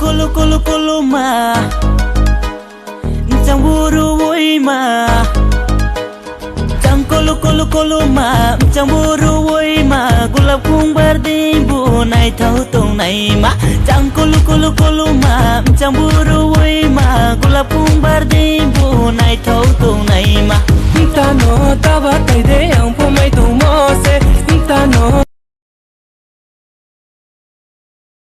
Kulu kulu kulu ma, cemburu woi ma. Kulu kulu kulu ma, cemburu woi ma. Gulab kung berdimbu nai tahu tong nai ma. Kulu kulu kulu ma, cemburu woi ma. Gulab kung berdimbu nai tahu tong nai ma. Tano taba tay de